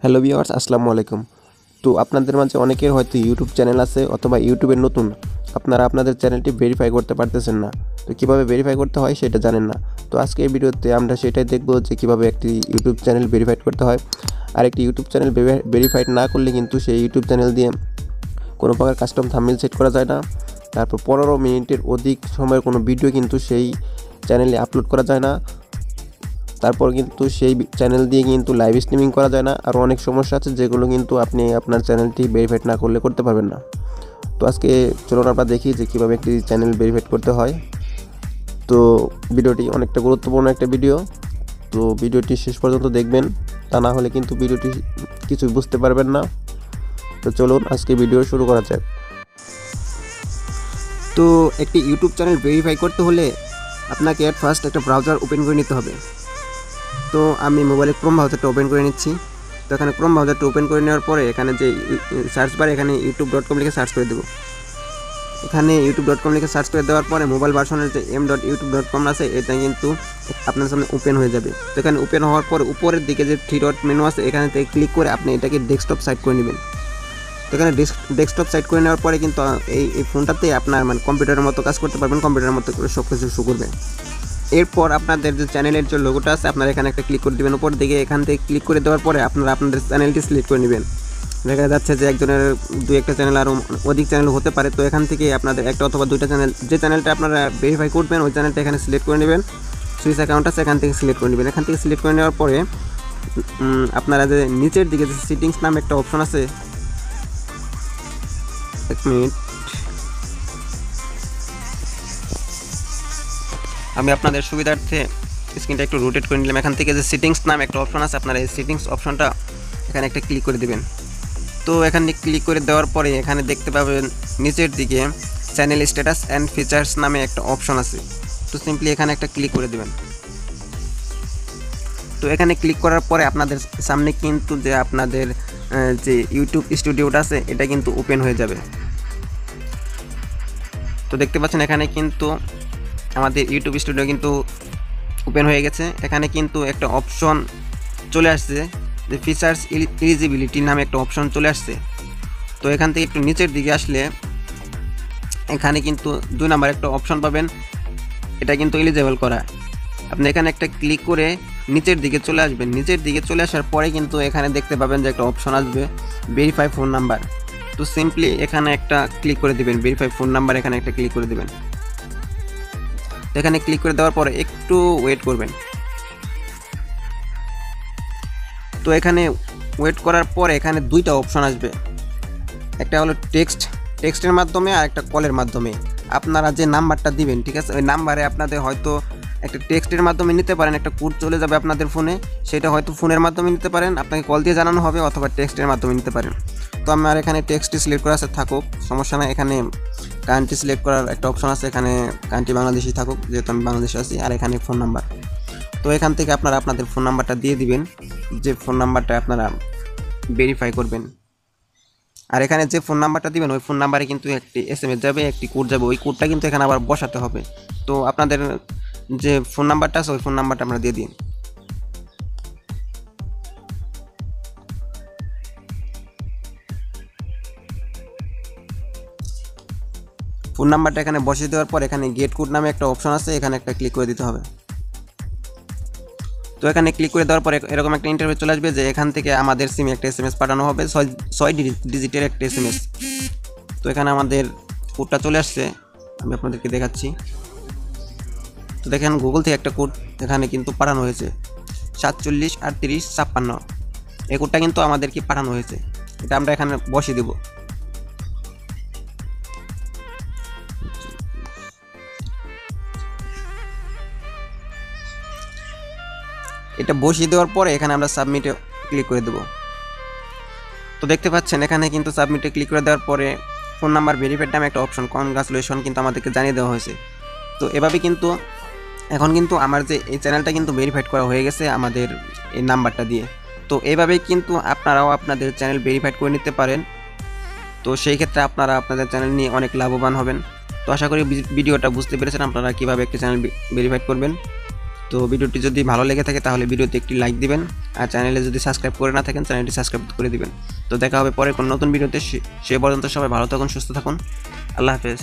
Hello viewers, আসসালামু আলাইকুম। তো আপনাদের মাঝে অনেকের হয়তো ইউটিউব চ্যানেল আছে অথবা ইউটিউবে নতুন, আপনারা আপনাদের চ্যানেলটি ভেরিফাই করতে পারতেছেন না। তো কীভাবে ভেরিফাই করতে হয় সেটা জানেন না। তো আজকে এই ভিডিওতে আমরা সেটাই দেখব যে কীভাবে একটি ইউটিউব চ্যানেল ভেরিফাইড করতে হয়। আর একটি ইউটিউব চ্যানেল ভেরিফাইড না করলে কিন্তু সেই ইউটিউব চ্যানেল দিয়ে কোনো প্রকার কাস্টম থাম্বনেল সেট করা যায় না। তারপর 15 মিনিটের অধিক সময়ের কোনো ভিডিও কিন্তু সেই চ্যানেলে আপলোড করা যায় না। তারপর কিন্তু সেই চ্যানেল দিয়ে কিন্তু লাইভ স্ট্রিমিং করা যায় না। আরও অনেক সমস্যা আছে যেগুলো কিন্তু আপনি আপনার চ্যানেলটি ভেরিফাইড না করলে করতে পারবেন না। তো আজকে চলুন আমরা দেখি যে কীভাবে একটি চ্যানেল ভেরিফাইড করতে হয়। তো ভিডিওটি অনেকটা গুরুত্বপূর্ণ একটা ভিডিও, তো ভিডিওটি শেষ পর্যন্ত দেখবেন, তা না হলে কিন্তু ভিডিওটি কিছুই বুঝতে পারবেন না। তো চলুন আজকে ভিডিও শুরু করা যাক। তো একটি ইউটিউব চ্যানেল ভেরিফাই করতে হলে আপনাকে অ্যাট ফার্স্ট একটা ব্রাউজার ওপেন করে নিতে হবে। তো আমি মোবাইলে ক্রোম ব্রাউজারটা ওপেন করে নিচ্ছি। তো এখানে ক্রোম ব্রাউজারটা ওপেন করে নেওয়ার পরে এখানে যে সার্চ বারে এখানে youtube.com লিখে সার্চ করে দেবো। এখানে youtube.com লিখে সার্চ করে দেওয়ার পরে মোবাইল ভার্সনের যে m.youtube.com আছে এটা কিন্তু আপনার সামনে ওপেন হয়ে যাবে। তো এখানে ওপেন হওয়ার পরে উপরের দিকে যে 3 ডট মেনু আছে এখানে থেকে ক্লিক করে আপনি এটাকে ডেস্কটপ সাইট করে নেবেন। তো এখানে ডেস্কটপ সাইট করে নেওয়ার পরে কিন্তু এই ফোনটাতে আপনার মানে কম্পিউটারের মতো কাজ করতে পারবেন, কম্পিউটারের মতো করে সব কিছু শুরু করবেন। এরপর আপনাদের যে চ্যানেলের যে লোগোটা আছে আপনারা এখানে একটা ক্লিক করে দেবেন উপর দিকে। এখান থেকে ক্লিক করে দেওয়ার পরে আপনারা আপনাদের চ্যানেলটি সিলেক্ট করে নেবেন। দেখা যাচ্ছে যে একজনের দু একটা চ্যানেল আরও অধিক চ্যানেল হতে পারে, তো এখান থেকে আপনাদের একটা অথবা দুইটা চ্যানেল, যে চ্যানেলটা আপনারা ভেরিফাই করবেন ওই চ্যানেলটা এখানে সিলেক্ট করে নেবেন। সুইচ অ্যাকাউন্ট আছে এখান থেকে সিলেক্ট করে নেবেন। এখান থেকে সিলেক্ট করে নেওয়ার পরে আপনারা যে নিচের দিকে যে সেটিংস নামে একটা অপশন আছে, এক মিনিট আমি আপনাদের সুবিধার্থে স্ক্রিনটা একটু রোটেট করে নিলাম। এখান থেকে যে সেটিংস নামে একটা অপশন আছে আপনারা এই সেটিংস অপশনটা এখানে একটা ক্লিক করে দেবেন। তো এখানে ক্লিক করে দেওয়ার পরে এখানে দেখতে পাবেন নিচের দিকে চ্যানেল স্ট্যাটাস অ্যান্ড ফিচার্স নামে একটা অপশন আছে। তো সিম্পলি এখানে একটা ক্লিক করে দেবেন। তো এখানে ক্লিক করার পরে আপনাদের সামনে কিন্তু যে আপনাদের যে ইউটিউব স্টুডিওটা আছে এটা কিন্তু ওপেন হয়ে যাবে। তো দেখতে পাচ্ছেন এখানে কিন্তু আমাদের ইউটিউব স্টুডিও কিন্তু ওপেন হয়ে গেছে। এখানে কিন্তু একটা অপশন চলে আসছে যে ফিচার্স এলিজিবিলিটি নামে একটা অপশন চলে আসছে। তো এখান থেকে একটু নিচের দিকে আসলে এখানে কিন্তু 2 নাম্বার একটা অপশন পাবেন, এটা কিন্তু এলিজেবল করা। আপনি এখানে একটা ক্লিক করে নিচের দিকে চলে আসবেন। নিচের দিকে চলে আসার পরে কিন্তু এখানে দেখতে পাবেন যে একটা অপশন আসবে ভেরিফাই ফোন নাম্বার। তো সিম্পলি এখানে একটা ক্লিক করে দেবেন, ভেরিফাই ফোন নাম্বার এখানে একটা ক্লিক করে দেবেন। এখানে ক্লিক করে দেওয়ার পরে একটু ওয়েট করবেন। তো এখানে ওয়েট করার পরে এখানে 2টা অপশন আসবে, একটা হলো টেক্সটের মাধ্যমে আর একটা কলের মাধ্যমে। আপনারা যে নাম্বারটা দিবেন, ঠিক আছে, ওই নাম্বারে আপনাদের হয়তো একটা টেক্সটের মাধ্যমে নিতে পারেন, একটা কোড চলে যাবে আপনাদের ফোনে, সেটা হয়তো ফোনের মাধ্যমে নিতে পারেন, আপনাকে কল দিয়ে জানানো হবে, অথবা টেক্সটের মাধ্যমে নিতে পারেন। তো আমার এখানে টেক্সটটি সিলেক্ট করা আছে, থাকুক সমস্যা নাই। এখানে কান্ট্রি সিলেক্ট করার একটা অপশন আছে, এখানে কান্ট্রি বাংলাদেশি থাকুক যেহেতু আমি বাংলাদেশে আছি। আর এখানে ফোন নাম্বার, তো এখান থেকে আপনারা আপনাদের ফোন নাম্বারটা দিয়ে দিবেন, যে ফোন নাম্বারটা আপনারা ভেরিফাই করবেন। আর এখানে যে ফোন নাম্বারটা দিবেন ওই ফোন নাম্বারে কিন্তু একটি SMS যাবে, একটি কোড যাবে, ওই কোডটা কিন্তু এখানে আবার বসাতে হবে। তো আপনাদের যে ফোন নাম্বারটা আছে ওই ফোন নাম্বারটা আমরা দিয়ে দিন। ফোন নাম্বারটা এখানে বসিয়ে দেওয়ার পর এখানে গেট কোড নামে একটা অপশন আছে, এখানে একটা ক্লিক করে দিতে হবে। তো এখানে ক্লিক করে দেওয়ার পরে এরকম একটা ইন্টারফেস চলে আসবে যে এখান থেকে আমাদের সিমে একটা SMS পাঠানো হবে, 6 ডিজিটের একটা SMS। তো এখানে আমাদের কোডটা চলে আসছে, আমি আপনাদেরকে দেখাচ্ছি। তো দেখেন গুগল থেকে একটা কোড এখানে কিন্তু পাঠানো হয়েছে 473856। এই কোডটা কিন্তু আমাদেরকে পাঠানো হয়েছে, এটা আমরা এখানে বসিয়ে দেব। এটা বসিয়ে দেওয়ার পরে এখানে আমরা সাবমিটে ক্লিক করে দেব। তো দেখতে পাচ্ছেন এখানে কিন্তু সাবমিটে ক্লিক করে দেওয়ার পরে ফোন নাম্বার ভেরিফাইড নামে একটা অপশন, কনগ্রাচুলেশন কিন্তু আমাদেরকে জানিয়ে দেওয়া হয়েছে। তো এভাবে কিন্তু এখন কিন্তু আমার যে এই চ্যানেলটা কিন্তু ভেরিফাইড করা হয়ে গেছে আমাদের এই নাম্বারটা দিয়ে। তো এইভাবেই কিন্তু আপনারাও আপনাদের চ্যানেল ভেরিফাইড করে নিতে পারেন। তো সেই ক্ষেত্রে আপনারা আপনাদের চ্যানেল নিয়ে অনেক লাভবান হবেন। তো আশা করি ভিডিওটা বুঝতে পেরেছেন আপনারা কীভাবে একটি চ্যানেল ভেরিফাইড করবেন। তো ভিডিওটি যদি ভালো লেগে থাকে তাহলে ভিডিওতে একটি লাইক দিবেন, আর চ্যানেলে যদি সাবস্ক্রাইব করে না থাকেন চ্যানেলটি সাবস্ক্রাইব করে দিবেন। তো দেখা হবে পরে কোনো নতুন ভিডিওতে, সে পর্যন্ত সবাই ভালো থাকুন, সুস্থ থাকুন, আল্লাহ হাফেজ।